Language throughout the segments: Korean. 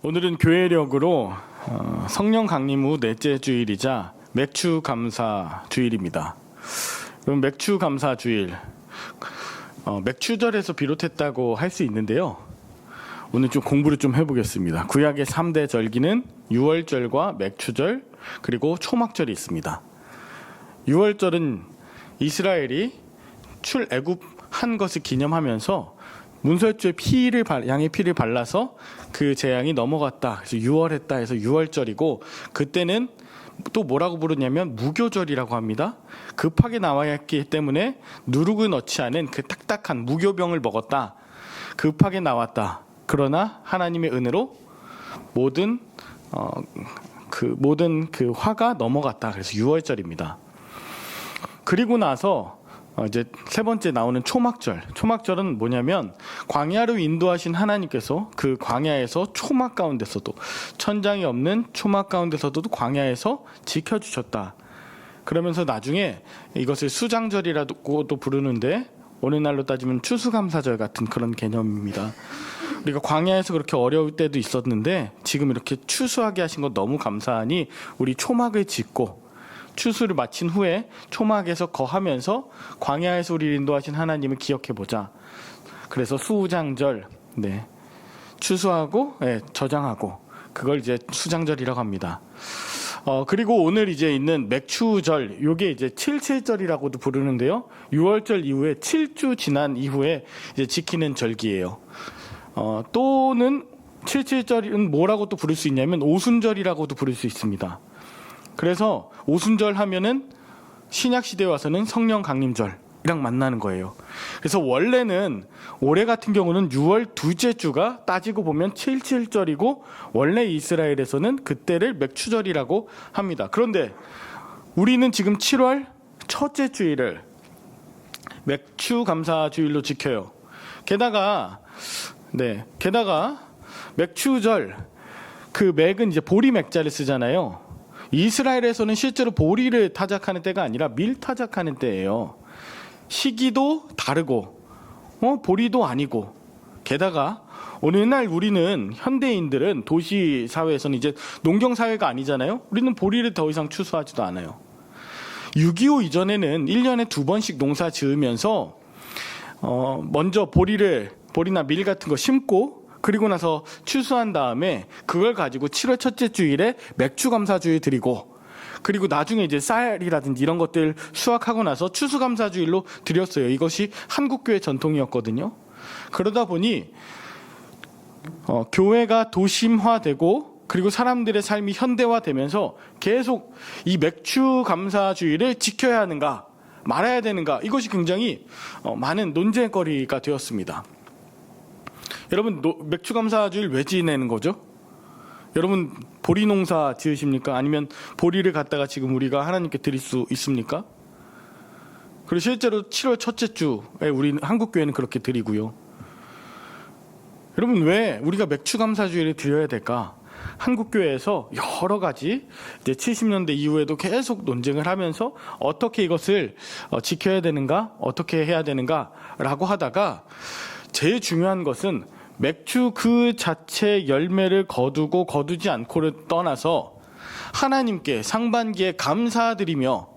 오늘은 교회력으로 성령 강림 후 넷째 주일이자 맥주 감사 주일입니다. 그럼 맥주 감사 주일, 맥주절에서 비롯했다고 할 수 있는데요. 오늘 좀 공부를 좀 해보겠습니다. 구약의 3대 절기는 유월절과 맥주절 그리고 초막절이 있습니다. 유월절은 이스라엘이 출애굽한 것을 기념하면서 문설주에 양의 피를 발라서 그 재앙이 넘어갔다. 그래서 유월했다 해서 유월절이고, 그때는 또 뭐라고 부르냐면 무교절이라고 합니다. 급하게 나와야 했기 때문에 누룩을 넣지 않은 그 딱딱한 무교병을 먹었다. 급하게 나왔다. 그러나 하나님의 은혜로 모든 그 화가 넘어갔다. 그래서 유월절입니다. 그리고 나서 이제 세 번째 나오는 초막절. 초막절은 뭐냐면 광야로 인도하신 하나님께서 그 광야에서 초막 가운데서도, 천장이 없는 초막 가운데서도 광야에서 지켜주셨다. 그러면서 나중에 이것을 수장절이라고도 부르는데, 오늘날로 따지면 추수감사절 같은 그런 개념입니다. 우리가 광야에서 그렇게 어려울 때도 있었는데 지금 이렇게 추수하게 하신 것 너무 감사하니 우리 초막을 짓고 추수를 마친 후에 초막에서 거하면서 광야에서 우리를 인도하신 하나님을 기억해보자. 그래서 수장절, 추수하고 저장하고, 그걸 이제 수장절이라고 합니다. 그리고 오늘 이제 있는 맥추절, 요게 이제 77절이라고도 부르는데요. 6월절 이후에 7주 지난 이후에 이제 지키는 절기예요. 또는 77절은 뭐라고 또 부를 수 있냐면 오순절이라고도 부를 수 있습니다. 그래서 오순절 하면은 신약 시대에 와서는 성령 강림절이랑 만나는 거예요. 그래서 원래는 올해 같은 경우는 6월 둘째 주가 따지고 보면 77절이고, 원래 이스라엘에서는 그때를 맥추절이라고 합니다. 그런데 우리는 지금 7월 첫째 주일을 맥추 감사 주일로 지켜요. 게다가 맥추절, 그 맥은 이제 보리 맥자를 쓰잖아요. 이스라엘에서는 실제로 보리를 타작하는 때가 아니라 밀 타작하는 때예요. 시기도 다르고 보리도 아니고, 게다가 오늘날 우리는 현대인들은 도시 사회에서는 이제 농경 사회가 아니잖아요. 우리는 보리를 더 이상 추수하지도 않아요. 6.25 이전에는 1년에 2번씩 농사 지으면서 먼저 보리나 밀 같은 거 심고, 그리고 나서 추수한 다음에 그걸 가지고 7월 첫째 주일에 맥추감사주일 드리고, 그리고 나중에 이제 쌀이라든지 이런 것들 수확하고 나서 추수감사주일로 드렸어요. 이것이 한국교회 전통이었거든요. 그러다 보니 교회가 도심화되고, 그리고 사람들의 삶이 현대화되면서 계속 이 맥추감사주일을 지켜야 하는가 말아야 되는가, 이것이 굉장히 많은 논쟁거리가 되었습니다. 여러분, 맥추감사주일 왜 지내는 거죠? 여러분, 보리 농사 지으십니까? 아니면 보리를 갖다가 지금 우리가 하나님께 드릴 수 있습니까? 그리고 실제로 7월 첫째 주에 우리 한국교회는 그렇게 드리고요. 여러분, 왜 우리가 맥추감사주일을 드려야 될까? 한국교회에서 여러 가지 이제 70년대 이후에도 계속 논쟁을 하면서 어떻게 이것을 지켜야 되는가, 어떻게 해야 되는가라고 하다가, 제일 중요한 것은 맥주 그 자체 열매를 거두고 거두지 않고를 떠나서 하나님께 상반기에 감사드리며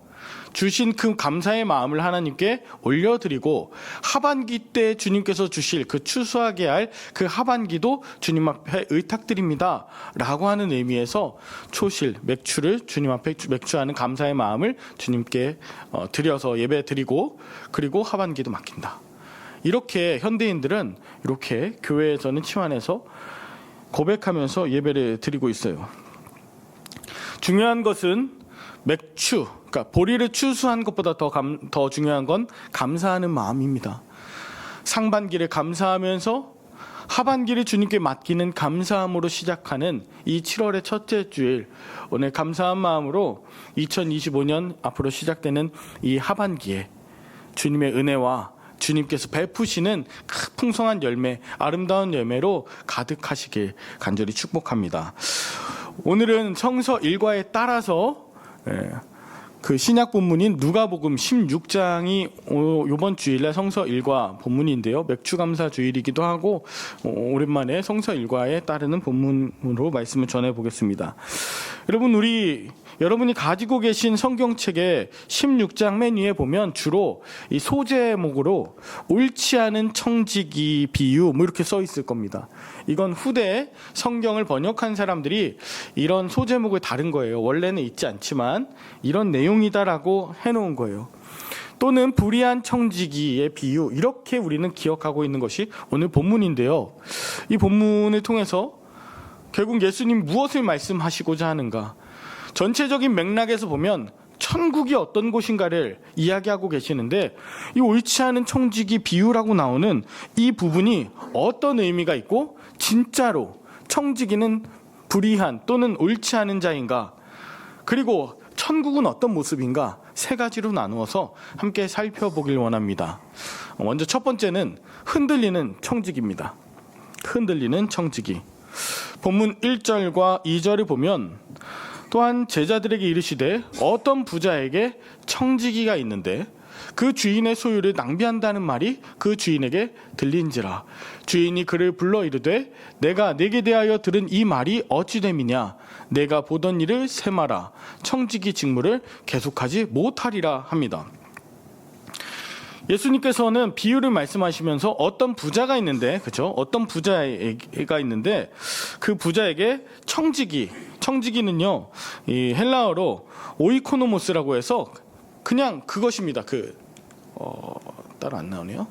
주신 그 감사의 마음을 하나님께 올려드리고, 하반기 때 주님께서 주실 그 추수하게 할 그 하반기도 주님 앞에 의탁드립니다 라고 하는 의미에서 초실, 맥주를 주님 앞에 맥주하는 감사의 마음을 주님께 드려서 예배 드리고, 그리고 하반기도 맡긴다. 이렇게 현대인들은 이렇게 교회에서는 치환해서 고백하면서 예배를 드리고 있어요. 중요한 것은 맥추, 그러니까 보리를 추수한 것보다 더 중요한 건 감사하는 마음입니다. 상반기를 감사하면서 하반기를 주님께 맡기는 감사함으로 시작하는 이 7월의 첫째 주일, 오늘 감사한 마음으로 2025년 앞으로 시작되는 이 하반기에 주님의 은혜와 주님께서 베푸시는 풍성한 열매, 아름다운 열매로 가득하시길 간절히 축복합니다. 오늘은 성서 일과에 따라서 그 신약 본문인 누가복음 16장이 이번 주일날 성서 일과 본문인데요. 맥주감사 주일이기도 하고 오랜만에 성서 일과에 따르는 본문으로 말씀을 전해 보겠습니다. 여러분이 가지고 계신 성경책의 16장 맨 위에 보면 주로 이 소제목으로 옳지 않은 청지기 비유 이렇게 써 있을 겁니다. 이건 후대 성경을 번역한 사람들이 이런 소제목을 다른 거예요. 원래는 있지 않지만 이런 내용이다라고 해놓은 거예요. 또는 불의한 청지기의 비유, 이렇게 우리는 기억하고 있는 것이 오늘 본문인데요. 이 본문을 통해서 결국 예수님 무엇을 말씀하시고자 하는가? 전체적인 맥락에서 보면 천국이 어떤 곳인가를 이야기하고 계시는데, 이 옳지 않은 청지기 비유라고 나오는 이 부분이 어떤 의미가 있고 진짜로 청지기는 불의한 또는 옳지 않은 자인가, 그리고 천국은 어떤 모습인가, 세 가지로 나누어서 함께 살펴보길 원합니다. 먼저 첫 번째는 흔들리는 청지기입니다. 흔들리는 청지기. 본문 1절과 2절을 보면 또한 제자들에게 이르시되 어떤 부자에게 청지기가 있는데 그 주인의 소유를 낭비한다는 말이 그 주인에게 들린지라. 주인이 그를 불러 이르되 내가 네게 대하여 들은 이 말이 어찌 됨이냐. 내가 보던 일을 세마라. 청지기 직무를 계속하지 못하리라 합니다. 예수님께서는 비유를 말씀하시면서 어떤 부자가 있는데, 그렇죠? 어떤 부자가 있는데 그 부자에게 청지기는요, 이 헬라어로 오이코노모스라고 해서 그냥 그것입니다. 따로 안 나오네요.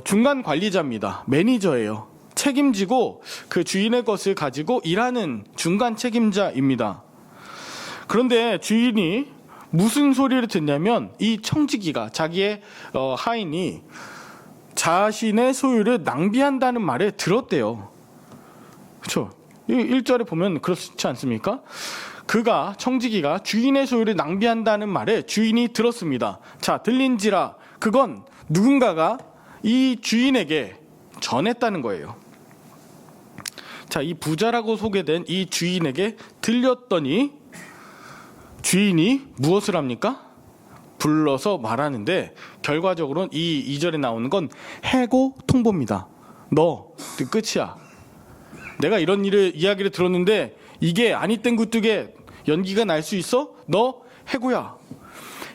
중간 관리자입니다. 매니저예요. 책임지고 그 주인의 것을 가지고 일하는 중간 책임자입니다. 그런데 주인이 무슨 소리를 듣냐면 이 청지기가, 자기의 하인이 자신의 소유를 낭비한다는 말을 들었대요. 그렇죠? 1절에 보면 그렇지 않습니까? 청지기가 주인의 소유를 낭비한다는 말에 주인이 들었습니다. 자, 들린지라. 그건 누군가가 이 주인에게 전했다는 거예요. 자, 이 부자라고 소개된 이 주인에게 들렸더니 주인이 무엇을 합니까? 불러서 말하는데, 결과적으로는 이 2절에 나오는 건 해고 통보입니다. 너 끝이야. 내가 이런 이야기를 들었는데 이게 아니 땡구뜨게 연기가 날 수 있어? 너 해고야.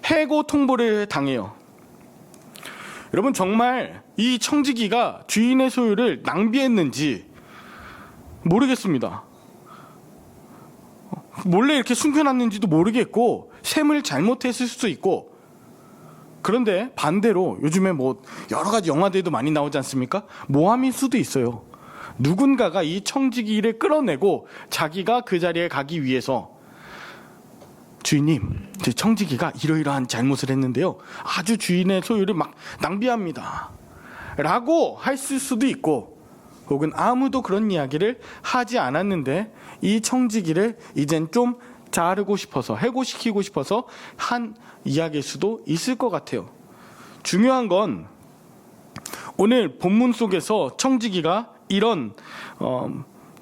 해고 통보를 당해요. 여러분, 정말 이 청지기가 주인의 소유를 낭비했는지 모르겠습니다. 몰래 이렇게 숨겨놨는지도 모르겠고, 셈을 잘못했을 수도 있고. 그런데 반대로 요즘에 여러 가지 영화들도 많이 나오지 않습니까? 모함일 수도 있어요. 누군가가 이 청지기를 끌어내고 자기가 그 자리에 가기 위해서, 주인님, 제 청지기가 이러이러한 잘못을 했는데요, 아주 주인의 소유를 막 낭비합니다 라고 했을 수도 있고, 혹은 아무도 그런 이야기를 하지 않았는데 이 청지기를 이젠 좀 자르고 싶어서, 해고시키고 싶어서 한 이야기일 수도 있을 것 같아요. 중요한 건 오늘 본문 속에서 청지기가 이런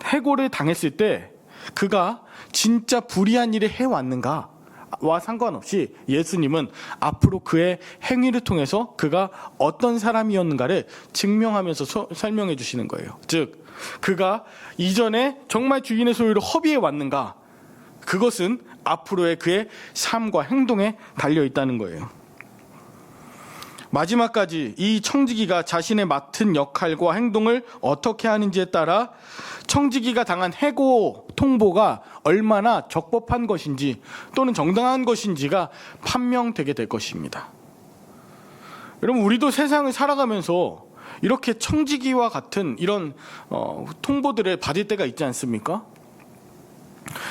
해고를 당했을 때 그가 진짜 불의한 일을 해왔는가와 상관없이 예수님은 앞으로 그의 행위를 통해서 그가 어떤 사람이었는가를 증명하면서 설명해 주시는 거예요. 즉, 그가 이전에 정말 주인의 소유를 허비해 왔는가, 그것은 앞으로의 그의 삶과 행동에 달려 있다는 거예요. 마지막까지 이 청지기가 자신의 맡은 역할과 행동을 어떻게 하는지에 따라 청지기가 당한 해고 통보가 얼마나 적법한 것인지 또는 정당한 것인지가 판명되게 될 것입니다. 여러분, 우리도 세상을 살아가면서 이렇게 청지기와 같은 이런 통보들을 받을 때가 있지 않습니까?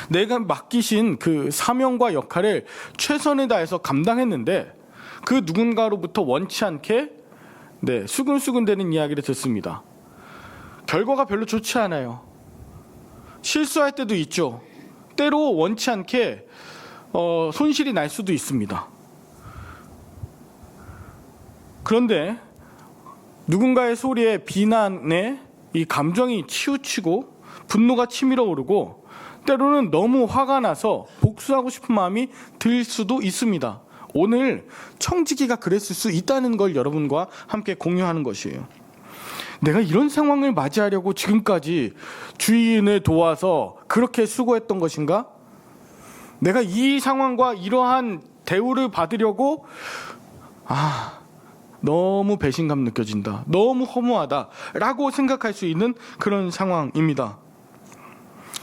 내가 맡기신 그 사명과 역할을 최선을 다해서 감당했는데 그 누군가로부터 원치 않게 수근수근대는 이야기를 듣습니다. 결과가 별로 좋지 않아요. 실수할 때도 있죠. 때로 원치 않게 손실이 날 수도 있습니다. 그런데 누군가의 소리에, 비난에 이 감정이 치우치고 분노가 치밀어 오르고 때로는 너무 화가 나서 복수하고 싶은 마음이 들 수도 있습니다. 오늘 청지기가 그랬을 수 있다는 걸 여러분과 함께 공유하는 것이에요. 내가 이런 상황을 맞이하려고 지금까지 주인을 도와서 그렇게 수고했던 것인가? 내가 이 상황과 이러한 대우를 받으려고 너무 배신감 느껴진다, 너무 허무하다 라고 생각할 수 있는 그런 상황입니다.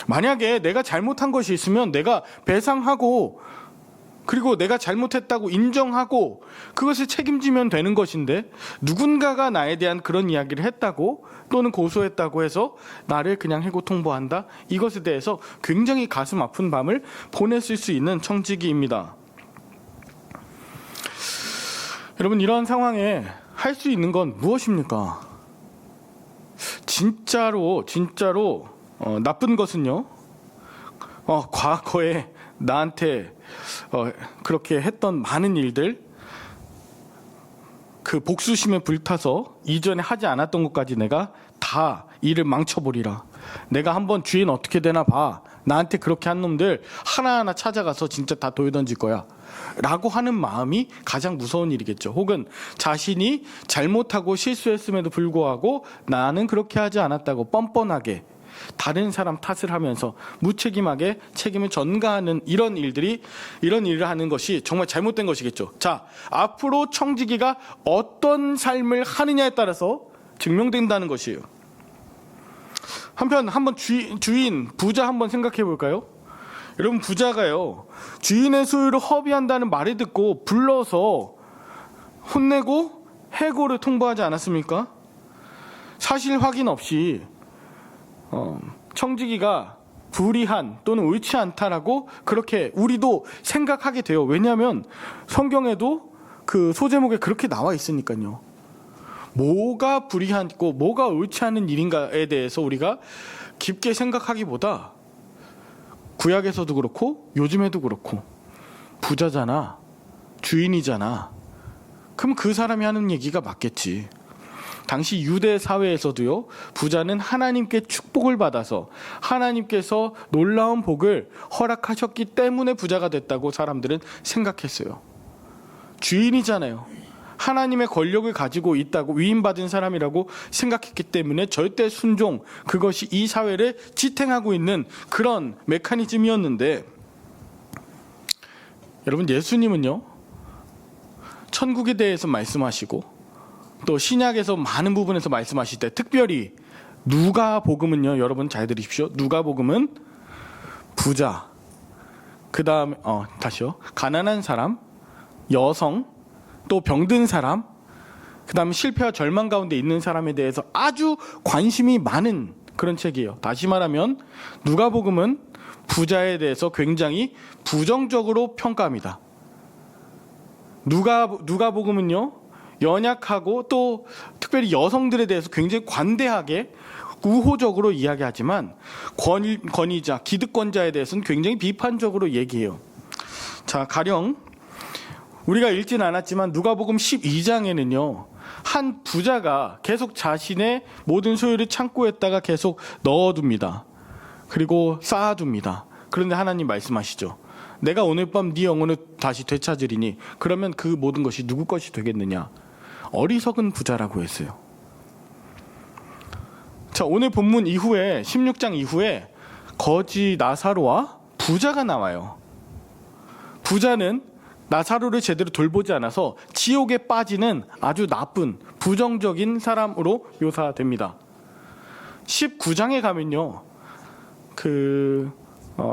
만약에 내가 잘못한 것이 있으면 내가 배상하고, 그리고 내가 잘못했다고 인정하고 그것을 책임지면 되는 것인데, 누군가가 나에 대한 그런 이야기를 했다고 또는 고소했다고 해서 나를 그냥 해고 통보한다? 이것에 대해서 굉장히 가슴 아픈 밤을 보냈을 수 있는 청지기입니다. 여러분, 이러한 상황에 할 수 있는 건 무엇입니까? 진짜로 나쁜 것은요, 과거에 나한테 그렇게 했던 많은 일들, 그 복수심에 불타서 이전에 하지 않았던 것까지 내가 다 일을 망쳐버리라. 내가 한번 주인 어떻게 되나 봐. 나한테 그렇게 한 놈들 하나하나 찾아가서 진짜 다 돌던질 거야 라고 하는 마음이 가장 무서운 일이겠죠. 혹은 자신이 잘못하고 실수했음에도 불구하고 나는 그렇게 하지 않았다고 뻔뻔하게 다른 사람 탓을 하면서 무책임하게 책임을 전가하는 이런 일을 하는 것이 정말 잘못된 것이겠죠. 자, 앞으로 청지기가 어떤 삶을 하느냐에 따라서 증명된다는 것이에요. 한편 한번 주인, 부자 한번 생각해 볼까요? 여러분, 부자가요, 주인의 소유를 허비한다는 말을 듣고 불러서 혼내고 해고를 통보하지 않았습니까? 사실 확인 없이 청지기가 불의한 또는 옳지 않다라고 그렇게 우리도 생각하게 돼요. 왜냐하면 성경에도 그 소제목에 그렇게 나와 있으니까요. 뭐가 불의하고 뭐가 옳지 않은 일인가에 대해서 우리가 깊게 생각하기보다, 구약에서도 그렇고 요즘에도 그렇고 부자잖아, 주인이잖아, 그럼 그 사람이 하는 얘기가 맞겠지. 당시 유대 사회에서도요, 부자는 하나님께 축복을 받아서 하나님께서 놀라운 복을 허락하셨기 때문에 부자가 됐다고 사람들은 생각했어요. 주인이잖아요. 하나님의 권력을 가지고 있다고 위임받은 사람이라고 생각했기 때문에 절대 순종, 그것이 이 사회를 지탱하고 있는 그런 메커니즘이었는데, 여러분, 예수님은요, 천국에 대해서 말씀하시고 또 신약에서 많은 부분에서 말씀하실 때, 특별히 누가복음은요, 여러분 잘 들으십시오. 누가복음은 부자, 그 다음에 가난한 사람, 여성, 또 병든 사람, 그 다음에 실패와 절망 가운데 있는 사람에 대해서 아주 관심이 많은 그런 책이에요. 다시 말하면 누가복음은 부자에 대해서 굉장히 부정적으로 평가합니다. 누가복음은요, 연약하고 또 특별히 여성들에 대해서 굉장히 관대하게 우호적으로 이야기하지만 권위자, 기득권자에 대해서는 굉장히 비판적으로 얘기해요. 자, 가령 우리가 읽진 않았지만 누가복음 12장에는요, 한 부자가 계속 자신의 모든 소유를 창고에다가 계속 넣어둡니다. 그리고 쌓아둡니다. 그런데 하나님 말씀하시죠. 내가 오늘 밤 네 영혼을 다시 되찾으리니 그러면 그 모든 것이 누구 것이 되겠느냐. 어리석은 부자라고 했어요. 자, 오늘 본문 이후에 16장 이후에 거지 나사로와 부자가 나와요. 부자는 나사로를 제대로 돌보지 않아서 지옥에 빠지는 아주 나쁜 부정적인 사람으로 묘사됩니다. 19장에 가면요,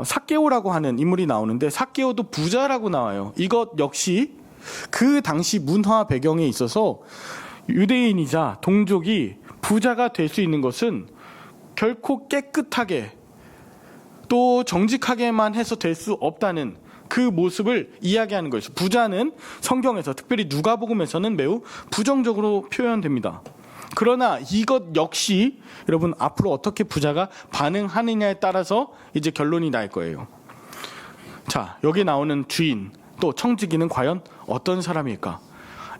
삭개오라고 하는 인물이 나오는데, 삭개오도 부자라고 나와요. 이것 역시 그 당시 문화 배경에 있어서 유대인이자 동족이 부자가 될 수 있는 것은 결코 깨끗하게 또 정직하게만 해서 될 수 없다는 그 모습을 이야기하는 거예요. 부자는 성경에서, 특별히 누가복음에서는 매우 부정적으로 표현됩니다. 그러나 이것 역시 여러분, 앞으로 어떻게 부자가 반응하느냐에 따라서 이제 결론이 날 거예요. 자, 여기 나오는 주인, 또 청지기는 과연 어떤 사람일까?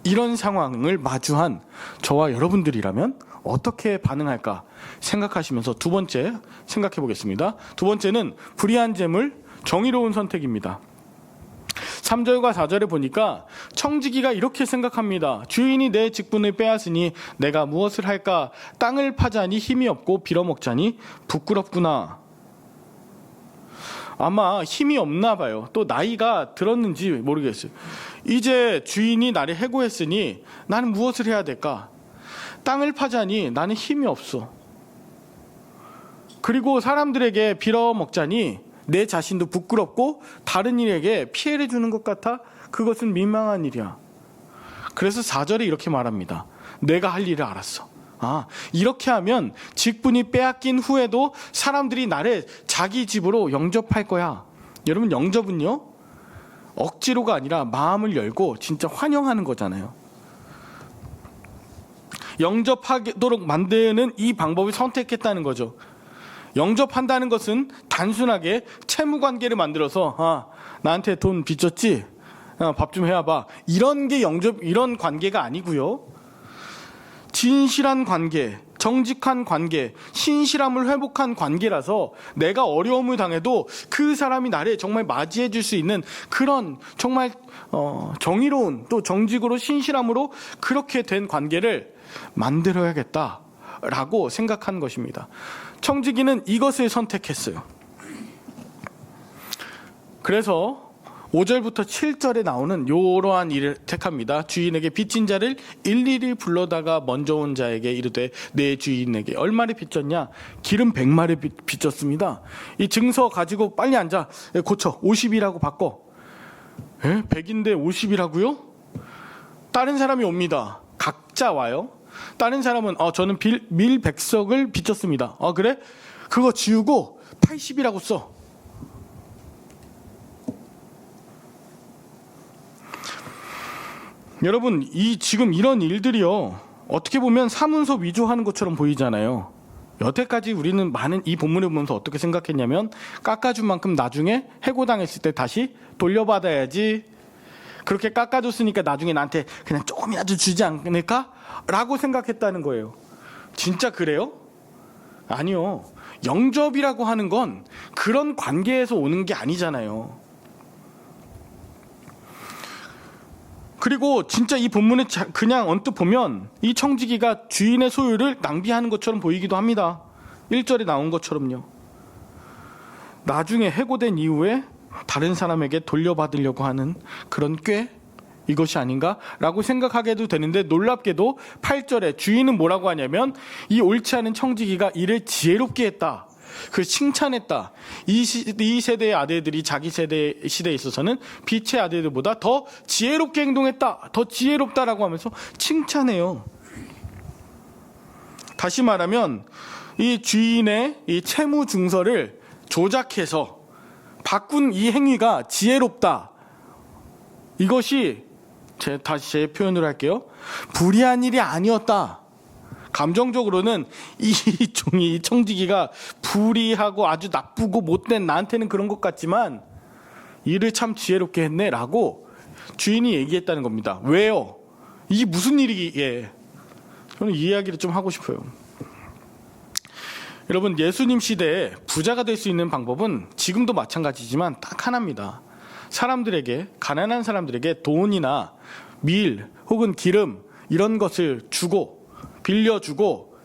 이런 상황을 마주한 저와 여러분들이라면 어떻게 반응할까 생각하시면서 두 번째 생각해 보겠습니다. 두 번째는 불의한 재물, 정의로운 선택입니다. 3절과 4절에 보니까 청지기가 이렇게 생각합니다. 주인이 내 직분을 빼앗으니 내가 무엇을 할까? 땅을 파자니 힘이 없고 빌어먹자니 부끄럽구나. 아마 힘이 없나 봐요. 또 나이가 들었는지 모르겠어요. 이제 주인이 나를 해고했으니 나는 무엇을 해야 될까? 땅을 파자니 나는 힘이 없어. 그리고 사람들에게 빌어먹자니 내 자신도 부끄럽고 다른 이에게 피해를 주는 것 같아 그것은 민망한 일이야. 그래서 4절에 이렇게 말합니다. 내가 할 일을 알았어. 이렇게 하면 직분이 빼앗긴 후에도 사람들이 나를 자기 집으로 영접할 거야. 여러분, 영접은요, 억지로가 아니라 마음을 열고 진짜 환영하는 거잖아요. 영접하도록 만드는 이 방법을 선택했다는 거죠. 영접한다는 것은 단순하게 채무 관계를 만들어서 나한테 돈 빚졌지? 밥 좀 해와봐. 이런 게 이런 관계가 아니고요. 진실한 관계, 정직한 관계, 신실함을 회복한 관계라서 내가 어려움을 당해도 그 사람이 나를 정말 맞이해 줄 수 있는 그런 정말 정의로운 또 정직으로 신실함으로 그렇게 된 관계를 만들어야겠다라고 생각한 것입니다. 청지기는 이것을 선택했어요. 그래서 5절부터 7절에 나오는 이러한 일을 택합니다. 주인에게 빚진 자를 일일이 불러다가 먼저 온 자에게 이르되 내 주인에게 얼마를 빚졌냐? 기름 100마를 빚졌습니다. 이 증서 가지고 빨리 앉아. 고쳐. 50이라고 바꿔. 100인데 50이라고요? 다른 사람이 옵니다. 각자 와요. 다른 사람은 저는 밀 100석을 빚졌습니다. 그래? 그거 지우고 80이라고 써. 여러분, 지금 이런 일들이요, 어떻게 보면 사문서 위조하는 것처럼 보이잖아요. 여태까지 우리는 이 본문을 보면서 어떻게 생각했냐면, 깎아준 만큼 나중에 해고당했을 때 다시 돌려받아야지, 그렇게 깎아줬으니까 나중에 나한테 그냥 조금이라도 주지 않을까? 라고 생각했다는 거예요. 진짜 그래요? 아니요. 영접이라고 하는 건 그런 관계에서 오는 게 아니잖아요. 그리고 진짜 이 본문을 그냥 언뜻 보면 이 청지기가 주인의 소유를 낭비하는 것처럼 보이기도 합니다. 1절에 나온 것처럼요. 나중에 해고된 이후에 다른 사람에게 돌려받으려고 하는 그런 꾀, 이것이 아닌가라고 생각하게도 되는데, 놀랍게도 8절에 주인은 뭐라고 하냐면 이 옳지 않은 청지기가 이를 지혜롭게 했다. 그 칭찬했다. 이 세대의 아들들이 자기 시대에 있어서는 빛의 아들들보다 더 지혜롭게 행동했다. 더 지혜롭다라고 하면서 칭찬해요. 다시 말하면 이 주인의 이 채무 증서를 조작해서 바꾼 이 행위가 지혜롭다. 이것이 다시 제 표현으로 할게요. 불의한 일이 아니었다. 감정적으로는 이 청지기가 불의하고 아주 나쁘고 못된, 나한테는 그런 것 같지만 일을 참 지혜롭게 했네 라고 주인이 얘기했다는 겁니다. 왜요? 이게 무슨 일이기에? 저는 이 이야기를 좀 하고 싶어요. 여러분, 예수님 시대에 부자가 될 수 있는 방법은 지금도 마찬가지지만 딱 하나입니다. 가난한 사람들에게 돈이나 밀 혹은 기름 이런 것을 주고 빌려주고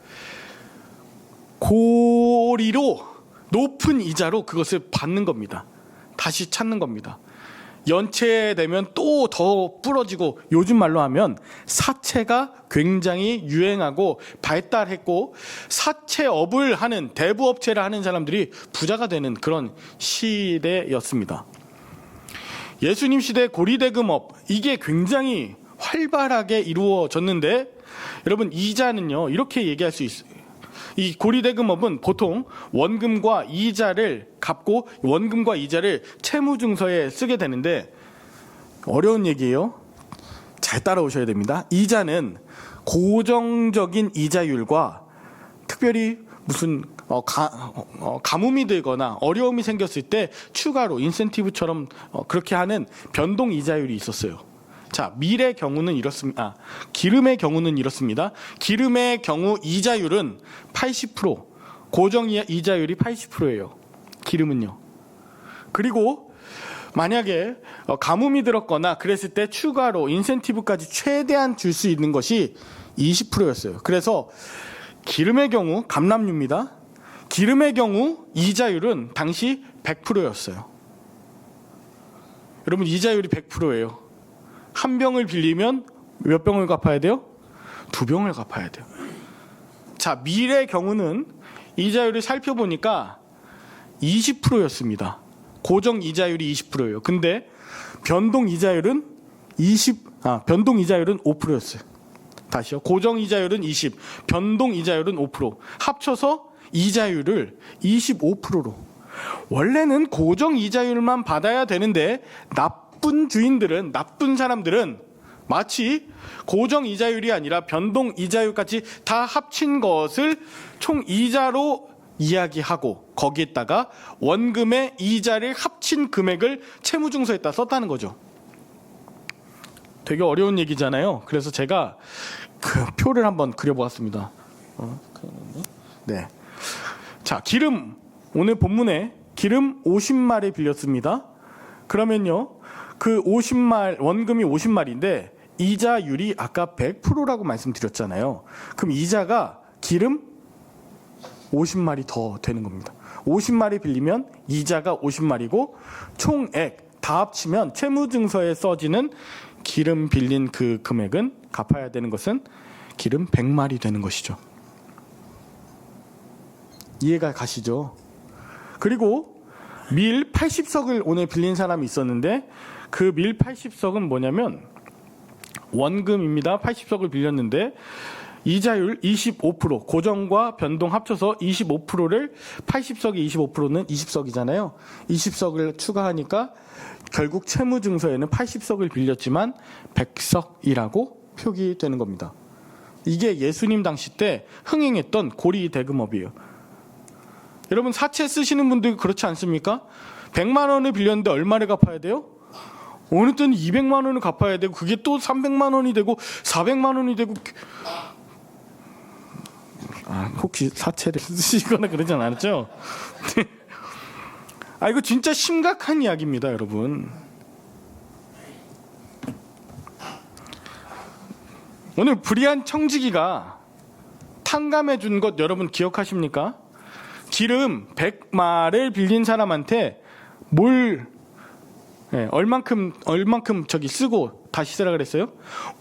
고리로 높은 이자로 그것을 받는 겁니다. 다시 찾는 겁니다. 연체되면 또 더 부러지고, 요즘 말로 하면 사채가 굉장히 유행하고 발달했고, 사채업을 하는, 대부업체를 하는 사람들이 부자가 되는 그런 시대였습니다. 예수님 시대 고리대금업, 이게 굉장히 활발하게 이루어졌는데, 여러분, 이자는요 이렇게 얘기할 수 있어요. 이 고리대금업은 보통 원금과 이자를 갚고 원금과 이자를 채무증서에 쓰게 되는데, 어려운 얘기예요. 잘 따라오셔야 됩니다. 이자는 고정적인 이자율과 특별히 무슨 가뭄이 들거나 어려움이 생겼을 때 추가로 인센티브처럼 그렇게 하는 변동 이자율이 있었어요. 자, 밀의 경우는 이렇습니다. 기름의 경우는 이렇습니다. 기름의 경우 이자율은 80%, 고정 이자율이 80%예요. 기름은요. 그리고 만약에 가뭄이 들었거나 그랬을 때 추가로 인센티브까지 최대한 줄 수 있는 것이 20%였어요. 그래서 기름의 경우 감람유입니다. 기름의 경우 이자율은 당시 100%였어요. 여러분, 이자율이 100%예요. 한 병을 빌리면 몇 병을 갚아야 돼요? 2병을 갚아야 돼요. 자, 밀의 경우는 이자율을 살펴보니까 20%였습니다. 고정 이자율이 20%예요. 근데 변동 이자율은 5%였어요. 다시요. 고정 이자율은 20, 변동 이자율은 5%. 합쳐서 이자율을 25%로. 원래는 고정 이자율만 받아야 되는데 나쁜 주인들은, 나쁜 사람들은 마치 고정 이자율이 아니라 변동 이자율까지 다 합친 것을 총 이자로 이야기하고 거기에다가 원금의 이자를 합친 금액을 채무증서에다 썼다는 거죠. 되게 어려운 얘기잖아요. 그래서 제가 그 표를 한번 그려보았습니다. 네. 자, 기름, 오늘 본문에 기름 50말에 빌렸습니다. 그러면요, 그 50말, 원금이 50말인데 이자율이 아까 100%라고 말씀드렸잖아요. 그럼 이자가 기름 50말이 더 되는 겁니다. 50말이 빌리면 이자가 50말이고 총액 다 합치면 채무증서에 써지는 기름 빌린 그 금액은 갚아야 되는 것은 기름 100말이 되는 것이죠. 이해가 가시죠? 그리고 밀 80석을 오늘 빌린 사람이 있었는데 그 밀 80석은 뭐냐면 원금입니다. 80석을 빌렸는데 이자율 25%, 고정과 변동 합쳐서 25%를 80석이 25%는 20석이잖아요. 20석을 추가하니까 결국 채무증서에는 80석을 빌렸지만 100석이라고 표기되는 겁니다. 이게 예수님 당시 때 흥행했던 고리 대금업이에요. 여러분, 사채 쓰시는 분들 그렇지 않습니까? 100만 원을 빌렸는데 얼마를 갚아야 돼요? 어느 때는 200만 원을 갚아야 되고 그게 또 300만 원이 되고 400만 원이 되고. 혹시 사채를 쓰시거나 그러진 않았죠? 이거 진짜 심각한 이야기입니다, 여러분. 오늘 불의한 청지기가 탕감해 준 것 여러분 기억하십니까? 기름 100말을 빌린 사람한테 얼만큼 저기 쓰고 다시 쓰라 그랬어요?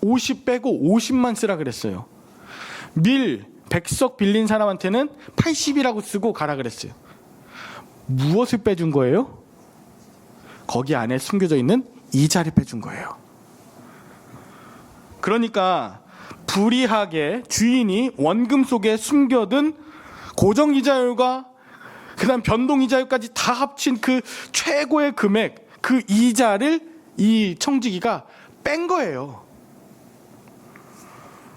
50 빼고 50만 쓰라 그랬어요. 밀 100석 빌린 사람한테는 80이라고 쓰고 가라 그랬어요. 무엇을 빼준 거예요? 거기 안에 숨겨져 있는 이자를 빼준 거예요. 그러니까 불의하게 주인이 원금 속에 숨겨둔 고정이자율과 그다음 변동이자율까지 다 합친 그 최고의 금액, 그 이자를 이 청지기가 뺀 거예요.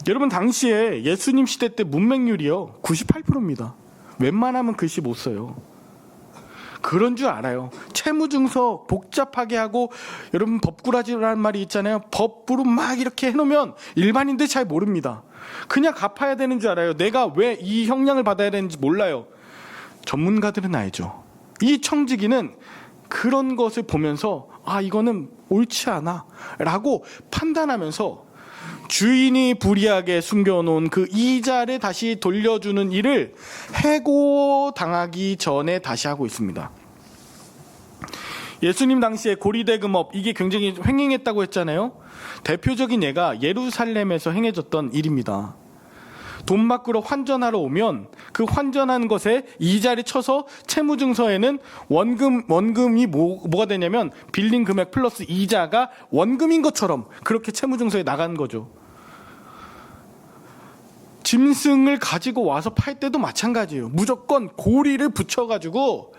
여러분, 당시에 예수님 시대 때 문맹률이요 98%입니다. 웬만하면 글씨 못 써요. 그런 줄 알아요. 채무증서 복잡하게 하고, 여러분 법꾸라지라는 말이 있잖아요. 법으로 막 이렇게 해놓으면 일반인들 잘 모릅니다. 그냥 갚아야 되는 줄 알아요. 내가 왜 이 형량을 받아야 되는지 몰라요. 전문가들은 알죠. 이 청지기는 그런 것을 보면서 이거는 옳지 않아 라고 판단하면서 주인이 불의하게 숨겨놓은 그 이자를 다시 돌려주는 일을 해고당하기 전에 다시 하고 있습니다. 예수님 당시에 고리대금업, 이게 굉장히 횡행했다고 했잖아요. 대표적인 예가 예루살렘에서 행해졌던 일입니다. 돈 밖으로 환전하러 오면 그 환전한 것에 이자를 쳐서 채무증서에는 원금이 뭐가 되냐면 빌린 금액 플러스 이자가 원금인 것처럼 그렇게 채무증서에 나간 거죠. 짐승을 가지고 와서 팔 때도 마찬가지예요. 무조건 고리를 붙여가지고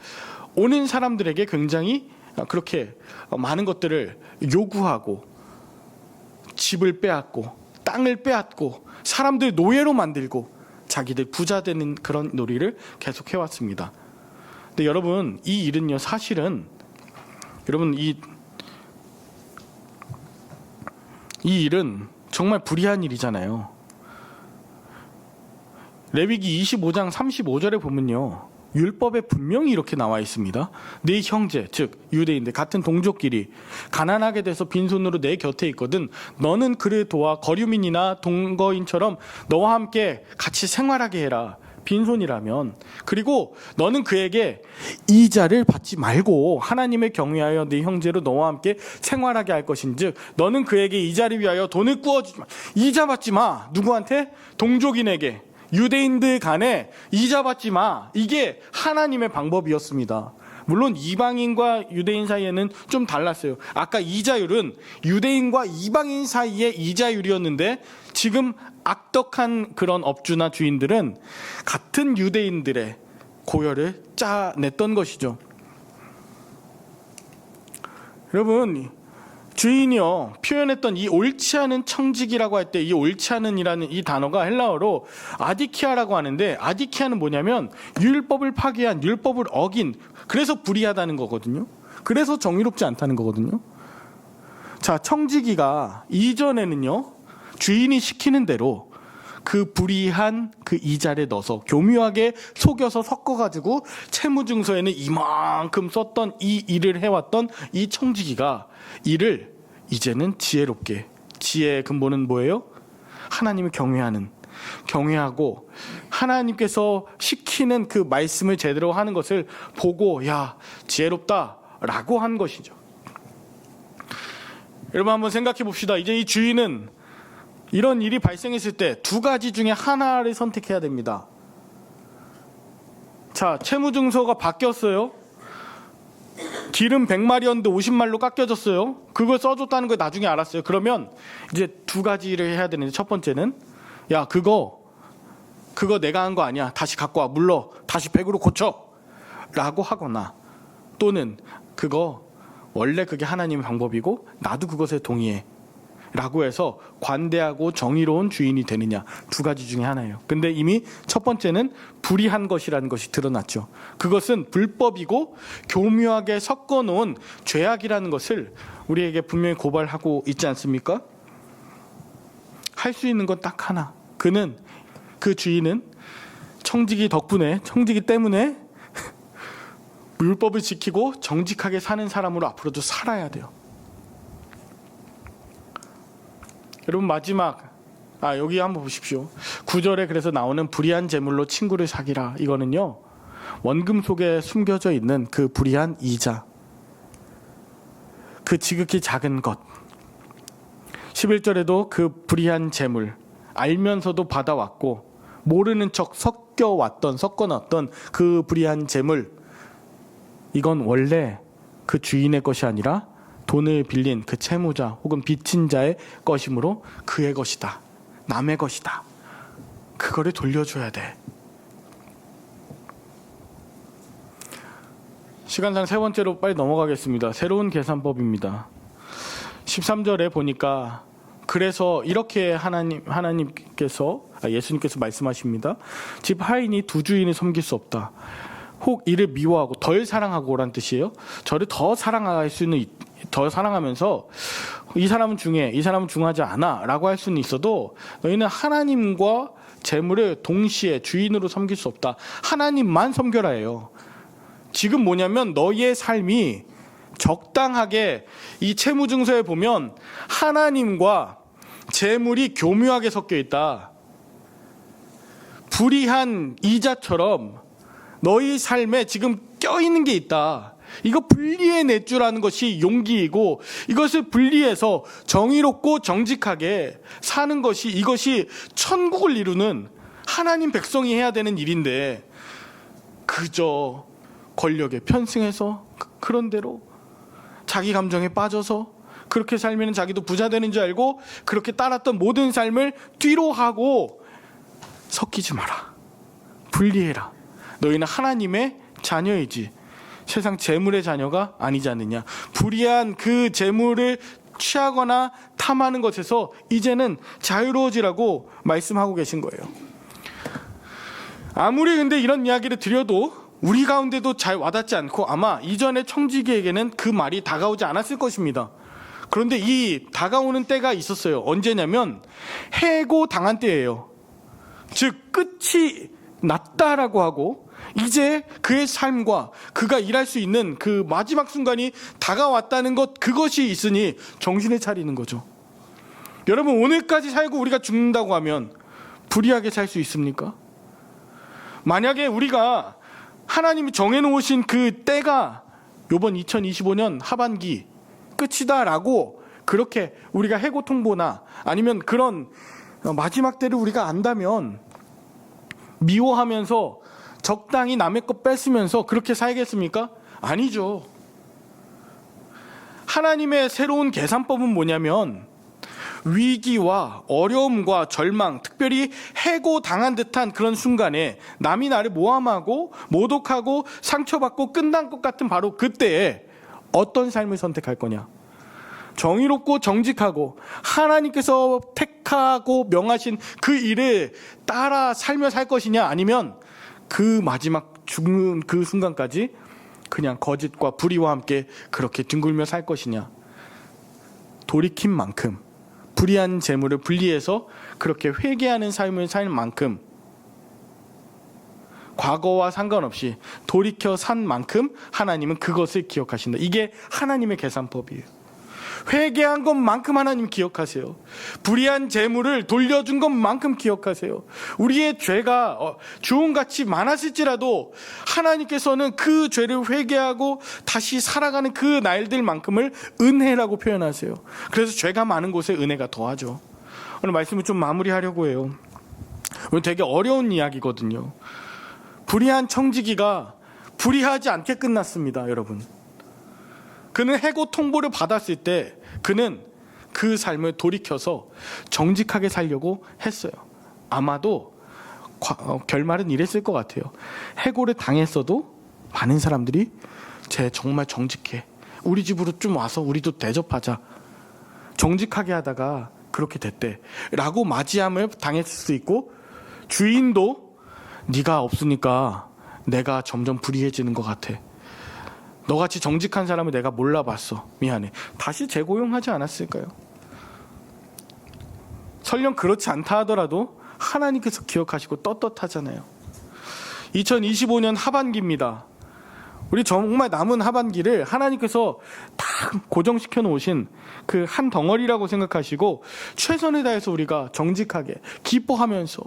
오는 사람들에게 굉장히 그렇게 많은 것들을 요구하고 집을 빼앗고 땅을 빼앗고 사람들 노예로 만들고 자기들 부자 되는 그런 놀이를 계속 해왔습니다. 근데 여러분, 이 일은요 사실은 여러분 이 일은 정말 불의한 일이잖아요. 레위기 25장 35절에 보면요, 율법에 분명히 이렇게 나와 있습니다. 네 형제, 즉 유대인들 같은 동족끼리 가난하게 돼서 빈손으로 내 곁에 있거든 너는 그를 도와 거류민이나 동거인처럼 너와 함께 같이 생활하게 해라. 빈손이라면. 그리고 너는 그에게 이자를 받지 말고 하나님을 경외하여 네 형제로 너와 함께 생활하게 할 것인즉 너는 그에게 이자를 위하여 돈을 구워주지 마. 이자 받지 마. 누구한테? 동족인에게. 유대인들 간에 이자 받지 마. 이게 하나님의 방법이었습니다. 물론 이방인과 유대인 사이에는 좀 달랐어요. 아까 이자율은 유대인과 이방인 사이의 이자율이었는데 지금 악덕한 그런 업주나 주인들은 같은 유대인들의 고열을 짜냈던 것이죠. 여러분, 주인이요 표현했던 이 옳지 않은 청직이라고 할 때 이 옳지 않은이라는 이 단어가 헬라어로 아디키아라고 하는데, 아디키아는 뭐냐면 율법을 파괴한, 율법을 어긴, 그래서 불의하다는 거거든요. 그래서 정의롭지 않다는 거거든요. 자, 청지기가 이전에는요 주인이 시키는 대로 그 불의한 그 이자를 넣어서 교묘하게 속여서 섞어가지고 채무증서에는 이만큼 썼던 이 일을 해왔던 이 청지기가 이를 이제는 지혜롭게, 지혜의 근본은 뭐예요? 하나님을 경외하고 하나님께서 시키는 그 말씀을 제대로 하는 것을 보고 야, 지혜롭다라고 한 것이죠. 여러분 한번 생각해 봅시다. 이제 이 주인은 이런 일이 발생했을 때 두 가지 중에 하나를 선택해야 됩니다. 자, 채무증서가 바뀌었어요. 기름 100마리였는데 50말로 깎여졌어요. 그걸 써줬다는 걸 나중에 알았어요. 그러면 이제 두 가지를 해야 되는데, 첫 번째는 야, 그거 내가 한 거 아니야. 다시 갖고 와. 물러. 다시 100으로 고쳐. 라고 하거나, 또는 그거 원래 그게 하나님의 방법이고 나도 그것에 동의해. 라고 해서 관대하고 정의로운 주인이 되느냐, 두 가지 중에 하나예요. 근데 이미 첫 번째는 불의한 것이라는 것이 드러났죠. 그것은 불법이고 교묘하게 섞어놓은 죄악이라는 것을 우리에게 분명히 고발하고 있지 않습니까? 할 수 있는 건 딱 하나. 그 주인은 청지기 때문에 율법을 지키고 정직하게 사는 사람으로 앞으로도 살아야 돼요. 여러분, 마지막 여기 한번 보십시오. 9절에 그래서 나오는 불의한 재물로 친구를 사귀라. 이거는요 원금 속에 숨겨져 있는 그 불의한 이자, 그 지극히 작은 것. 11절에도 그 불의한 재물 알면서도 받아왔고 모르는 척 섞어놨던 그 불의한 재물, 이건 원래 그 주인의 것이 아니라 돈을 빌린 그 채무자 혹은 빚진 자의 것이므로 그의 것이다, 남의 것이다. 그거를 돌려줘야 돼. 시간상 세 번째로 빨리 넘어가겠습니다. 새로운 계산법입니다. 13절에 보니까 그래서 이렇게 예수님께서 말씀하십니다. 집 하인이 두 주인을 섬길 수 없다. 혹 이를 미워하고 덜 사랑하고란 뜻이에요. 저를 더 사랑하면서 이 사람은 중하지 않아 라고 할 수는 있어도 너희는 하나님과 재물을 동시에 주인으로 섬길 수 없다. 하나님만 섬겨라 해요. 지금 뭐냐면 너희의 삶이 적당하게, 이 채무증서에 보면 하나님과 재물이 교묘하게 섞여 있다. 불의한 이자처럼 너희 삶에 지금 껴있는 게 있다. 이거 분리해낼 줄 아는 것이 용기이고, 이것을 분리해서 정의롭고 정직하게 사는 것이, 이것이 천국을 이루는 하나님 백성이 해야 되는 일인데, 그저 권력에 편승해서 그런 대로 자기 감정에 빠져서 그렇게 살면 자기도 부자 되는 줄 알고 그렇게 따랐던 모든 삶을 뒤로 하고, 섞이지 마라. 분리해라. 너희는 하나님의 자녀이지 세상 재물의 자녀가 아니지 않느냐. 불의한 그 재물을 취하거나 탐하는 것에서 이제는 자유로워지라고 말씀하고 계신 거예요. 아무리 근데 이런 이야기를 드려도 우리 가운데도 잘 와닿지 않고 아마 이전의 청지기에게는 그 말이 다가오지 않았을 것입니다. 그런데 이 다가오는 때가 있었어요. 언제냐면 해고 당한 때예요. 즉 끝이 났다라고 하고 이제 그의 삶과 그가 일할 수 있는 그 마지막 순간이 다가왔다는 것, 그것이 있으니 정신을 차리는 거죠. 여러분, 오늘까지 살고 우리가 죽는다고 하면 불의하게 살 수 있습니까? 만약에 우리가 하나님이 정해놓으신 그 때가 이번 2025년 하반기 끝이다라고 그렇게 우리가 해고 통보나 아니면 그런 마지막 때를 우리가 안다면 미워하면서 적당히 남의 것 뺏으면서 그렇게 살겠습니까? 아니죠. 하나님의 새로운 계산법은 뭐냐면 위기와 어려움과 절망, 특별히 해고당한 듯한 그런 순간에 남이 나를 모함하고 모독하고 상처받고 끝난 것 같은 바로 그때에 어떤 삶을 선택할 거냐? 정의롭고 정직하고 하나님께서 택하고 명하신 그 일을 따라 살며 살 것이냐, 아니면 그 마지막 죽는 그 순간까지 그냥 거짓과 불의와 함께 그렇게 뒹굴며 살 것이냐. 돌이킨 만큼, 불의한 재물을 분리해서 그렇게 회개하는 삶을 살 만큼, 과거와 상관없이 돌이켜 산 만큼 하나님은 그것을 기억하신다. 이게 하나님의 계산법이에요. 회개한 것만큼 하나님 기억하세요. 불의한 재물을 돌려준 것만큼 기억하세요. 우리의 죄가 주홍같이 많았을지라도 하나님께서는 그 죄를 회개하고 다시 살아가는 그 날들만큼을 은혜라고 표현하세요. 그래서 죄가 많은 곳에 은혜가 더하죠. 오늘 말씀을 좀 마무리하려고 해요. 오늘 되게 어려운 이야기거든요. 불의한 청지기가 불의하지 않게 끝났습니다, 여러분. 그는 해고 통보를 받았을 때 그는 그 삶을 돌이켜서 정직하게 살려고 했어요. 아마도 결말은 이랬을 것 같아요. 해고를 당했어도 많은 사람들이 쟤 정말 정직해, 우리 집으로 좀 와서 우리도 대접하자, 정직하게 하다가 그렇게 됐대 라고 맞이함을 당했을 수 있고, 주인도 네가 없으니까 내가 점점 불의해지는 것 같아, 너같이 정직한 사람을 내가 몰라봤어, 미안해, 다시 재고용하지 않았을까요? 설령 그렇지 않다 하더라도 하나님께서 기억하시고 떳떳하잖아요. 2025년 하반기입니다. 우리 정말 남은 하반기를 하나님께서 딱 고정시켜 놓으신 그 한 덩어리라고 생각하시고 최선을 다해서 우리가 정직하게 기뻐하면서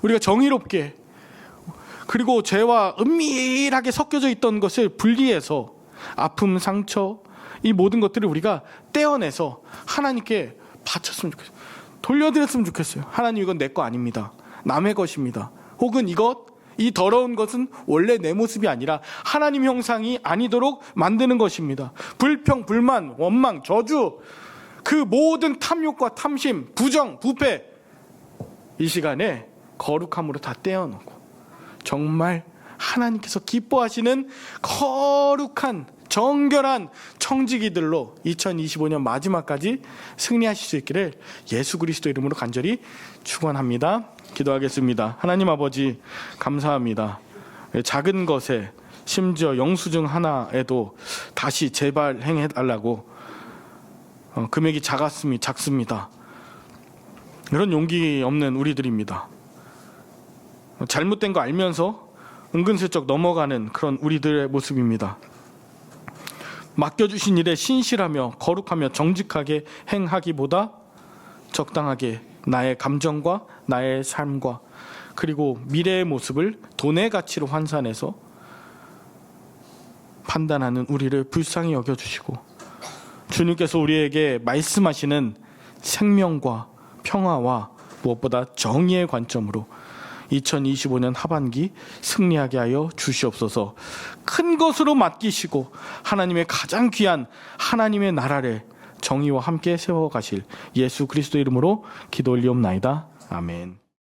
우리가 정의롭게, 그리고 죄와 은밀하게 섞여져 있던 것을 분리해서 아픔, 상처, 이 모든 것들을 우리가 떼어내서 하나님께 바쳤으면 좋겠어요. 돌려드렸으면 좋겠어요. 하나님, 이건 내 거 아닙니다, 남의 것입니다. 혹은 이 더러운 것은 원래 내 모습이 아니라 하나님 형상이 아니도록 만드는 것입니다. 불평, 불만, 원망, 저주, 그 모든 탐욕과 탐심, 부정, 부패, 이 시간에 거룩함으로 다 떼어놓고 정말 하나님께서 기뻐하시는 거룩한 정결한 청지기들로 2025년 마지막까지 승리하실 수 있기를 예수 그리스도 이름으로 간절히 축원합니다. 기도하겠습니다. 하나님 아버지, 감사합니다. 작은 것에, 심지어 영수증 하나에도 다시 재발행해 달라고, 금액이 작습니다. 그런 용기 없는 우리들입니다. 잘못된 거 알면서 은근슬쩍 넘어가는 그런 우리들의 모습입니다. 맡겨주신 일에 신실하며 거룩하며 정직하게 행하기보다 적당하게 나의 감정과 나의 삶과 그리고 미래의 모습을 돈의 가치로 환산해서 판단하는 우리를 불쌍히 여겨주시고, 주님께서 우리에게 말씀하시는 생명과 평화와 무엇보다 정의의 관점으로 2025년 하반기 승리하게 하여 주시옵소서. 큰 것으로 맡기시고 하나님의 가장 귀한 하나님의 나라를 정의와 함께 세워가실 예수 그리스도 이름으로 기도 올리옵나이다. 아멘.